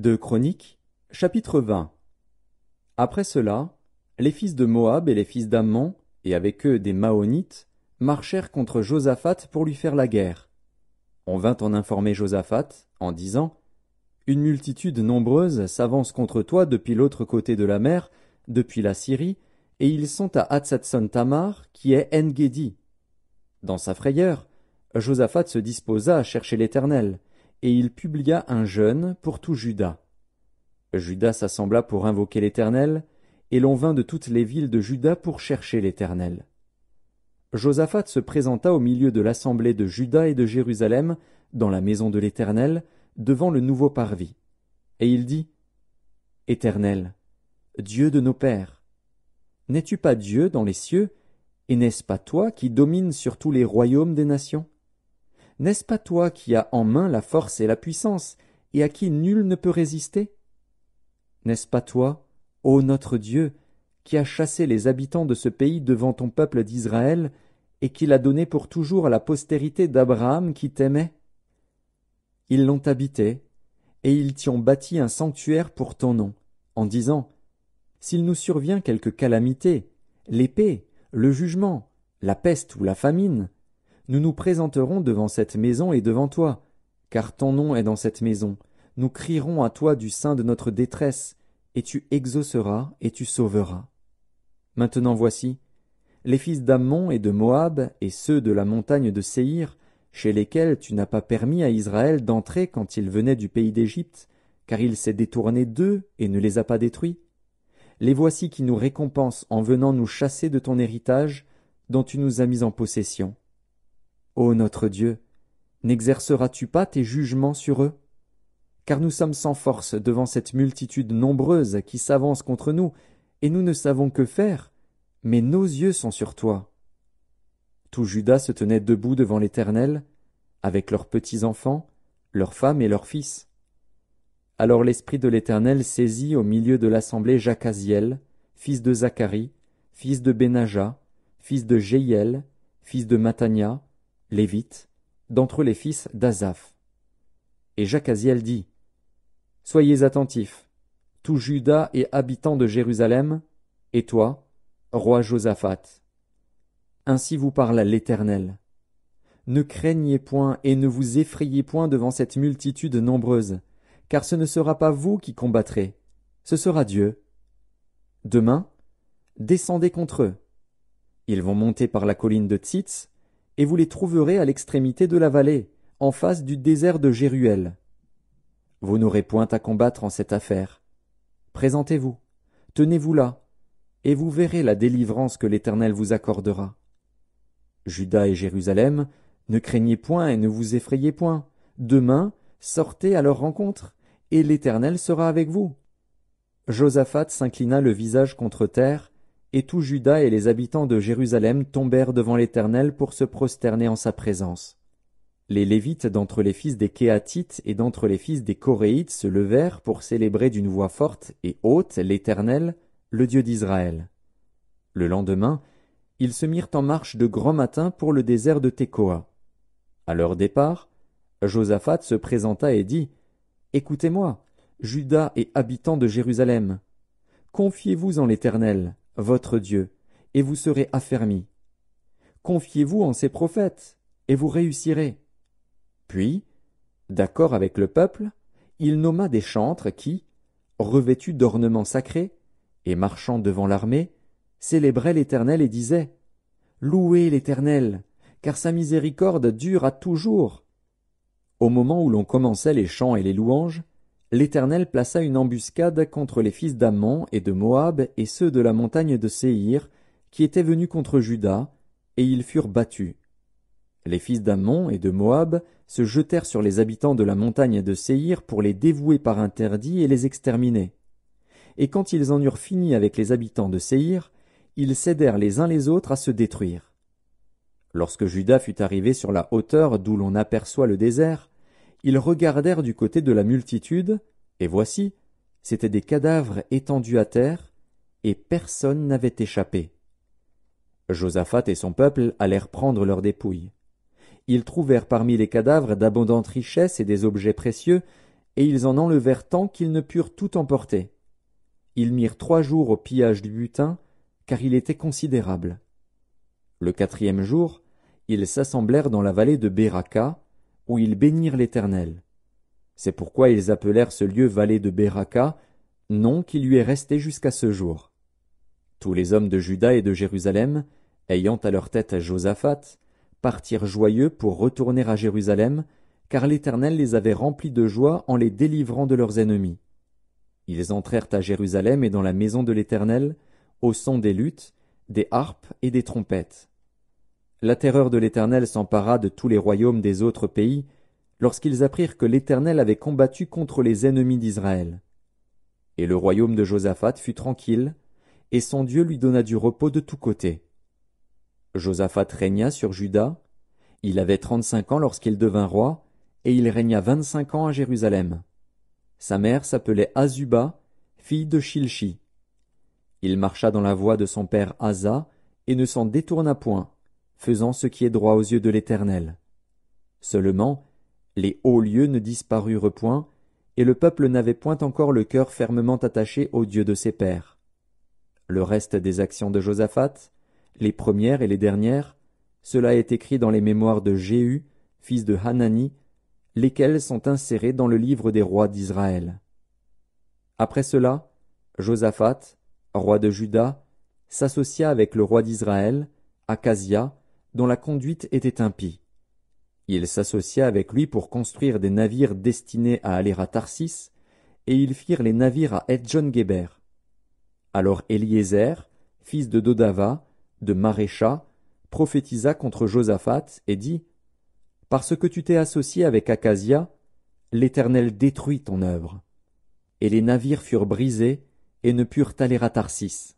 Deux Chroniques, chapitre 20. Après cela, les fils de Moab et les fils d'Ammon, et avec eux des Maonites, marchèrent contre Josaphat pour lui faire la guerre. On vint en informer Josaphat, en disant « Une multitude nombreuse s'avance contre toi depuis l'autre côté de la mer, depuis la Syrie, et ils sont à Hatsatson-Tamar, qui est En-Guédi. » Dans sa frayeur, Josaphat se disposa à chercher l'Éternel, et il publia un jeûne pour tout Juda. Juda s'assembla pour invoquer l'Éternel, et l'on vint de toutes les villes de Juda pour chercher l'Éternel. Josaphat se présenta au milieu de l'assemblée de Juda et de Jérusalem, dans la maison de l'Éternel, devant le nouveau parvis. Et il dit, « Éternel, Dieu de nos pères, n'es-tu pas Dieu dans les cieux, et n'est-ce pas toi qui domines sur tous les royaumes des nations? N'est-ce pas toi qui as en main la force et la puissance, et à qui nul ne peut résister? N'est-ce pas toi, ô notre Dieu, qui as chassé les habitants de ce pays devant ton peuple d'Israël, et qui l'as donné pour toujours à la postérité d'Abraham qui t'aimait? Ils l'ont habité, et ils t'y ont bâti un sanctuaire pour ton nom, en disant, s'il nous survient quelque calamité, l'épée, le jugement, la peste ou la famine, nous nous présenterons devant cette maison et devant toi, car ton nom est dans cette maison. Nous crierons à toi du sein de notre détresse, et tu exauceras et tu sauveras. Maintenant voici, les fils d'Ammon et de Moab et ceux de la montagne de Séhir, chez lesquels tu n'as pas permis à Israël d'entrer quand il venait du pays d'Égypte, car il s'est détourné d'eux et ne les a pas détruits. Les voici qui nous récompensent en venant nous chasser de ton héritage, dont tu nous as mis en possession. Ô notre Dieu, n'exerceras-tu pas tes jugements sur eux? Car nous sommes sans force devant cette multitude nombreuse qui s'avance contre nous, et nous ne savons que faire, mais nos yeux sont sur toi. Tout Juda se tenait debout devant l'Éternel, avec leurs petits-enfants, leurs femmes et leurs fils. Alors l'Esprit de l'Éternel saisit au milieu de l'assemblée Jacaziel, fils de Zacharie, fils de Benaja, fils de Jéhiel, fils de Mattania, Lévite, d'entre les fils d'Asaph. Et Jacaziel dit, « Soyez attentifs, tout Juda et habitants de Jérusalem, et toi, roi Josaphat. Ainsi vous parle l'Éternel. Ne craignez point et ne vous effrayez point devant cette multitude nombreuse, car ce ne sera pas vous qui combattrez, ce sera Dieu. Demain, descendez contre eux. Ils vont monter par la colline de Tsitz, et vous les trouverez à l'extrémité de la vallée, en face du désert de Jéruel. Vous n'aurez point à combattre en cette affaire. Présentez-vous, tenez-vous là, et vous verrez la délivrance que l'Éternel vous accordera. Juda et Jérusalem, ne craignez point et ne vous effrayez point. Demain, sortez à leur rencontre, et l'Éternel sera avec vous. » Josaphat s'inclina le visage contre terre, et tout Juda et les habitants de Jérusalem tombèrent devant l'Éternel pour se prosterner en sa présence. Les Lévites d'entre les fils des Kéhatites et d'entre les fils des Coréites se levèrent pour célébrer d'une voix forte et haute l'Éternel, le Dieu d'Israël. Le lendemain, ils se mirent en marche de grand matin pour le désert de Tekoa. À leur départ, Josaphat se présenta et dit, « Écoutez-moi, Juda et habitants de Jérusalem. Confiez-vous en l'Éternel, votre Dieu, et vous serez affermis. Confiez-vous en ses prophètes, et vous réussirez. » Puis, d'accord avec le peuple, il nomma des chantres qui, revêtus d'ornements sacrés, et marchant devant l'armée, célébraient l'Éternel et disaient, « Louez l'Éternel, car sa miséricorde dure à toujours. » Au moment où l'on commençait les chants et les louanges, l'Éternel plaça une embuscade contre les fils d'Ammon et de Moab et ceux de la montagne de Séhir, qui étaient venus contre Juda, et ils furent battus. Les fils d'Ammon et de Moab se jetèrent sur les habitants de la montagne de Séhir pour les dévouer par interdit et les exterminer. Et quand ils en eurent fini avec les habitants de Séhir, ils s'aidèrent les uns les autres à se détruire. Lorsque Juda fut arrivé sur la hauteur d'où l'on aperçoit le désert, ils regardèrent du côté de la multitude, et voici, c'étaient des cadavres étendus à terre, et personne n'avait échappé. Josaphat et son peuple allèrent prendre leurs dépouilles. Ils trouvèrent parmi les cadavres d'abondantes richesses et des objets précieux, et ils en enlevèrent tant qu'ils ne purent tout emporter. Ils mirent 3 jours au pillage du butin, car il était considérable. Le 4e jour, ils s'assemblèrent dans la vallée de Béraka, où ils bénirent l'Éternel. C'est pourquoi ils appelèrent ce lieu vallée de Béraka, nom qui lui est resté jusqu'à ce jour. Tous les hommes de Juda et de Jérusalem, ayant à leur tête Josaphat, partirent joyeux pour retourner à Jérusalem, car l'Éternel les avait remplis de joie en les délivrant de leurs ennemis. Ils entrèrent à Jérusalem et dans la maison de l'Éternel, au son des luttes, des harpes et des trompettes. La terreur de l'Éternel s'empara de tous les royaumes des autres pays, lorsqu'ils apprirent que l'Éternel avait combattu contre les ennemis d'Israël. Et le royaume de Josaphat fut tranquille, et son Dieu lui donna du repos de tous côtés. Josaphat régna sur Juda, il avait 35 ans lorsqu'il devint roi, et il régna 25 ans à Jérusalem. Sa mère s'appelait Azuba, fille de Shilchi. Il marcha dans la voie de son père Asa, et ne s'en détourna point, faisant ce qui est droit aux yeux de l'Éternel. Seulement, les hauts lieux ne disparurent point, et le peuple n'avait point encore le cœur fermement attaché au Dieu de ses pères. Le reste des actions de Josaphat, les premières et les dernières, cela est écrit dans les mémoires de Jéhu, fils de Hanani, lesquels sont insérés dans le livre des rois d'Israël. Après cela, Josaphat, roi de Juda, s'associa avec le roi d'Israël, Akazia, dont la conduite était impie. Il s'associa avec lui pour construire des navires destinés à aller à Tarsis, et ils firent les navires à Etjon-Géber. Alors Éliézer, fils de Dodava, de Marécha, prophétisa contre Josaphat et dit « Parce que tu t'es associé avec Akazia, l'Éternel détruit ton œuvre. » Et les navires furent brisés et ne purent aller à Tarsis.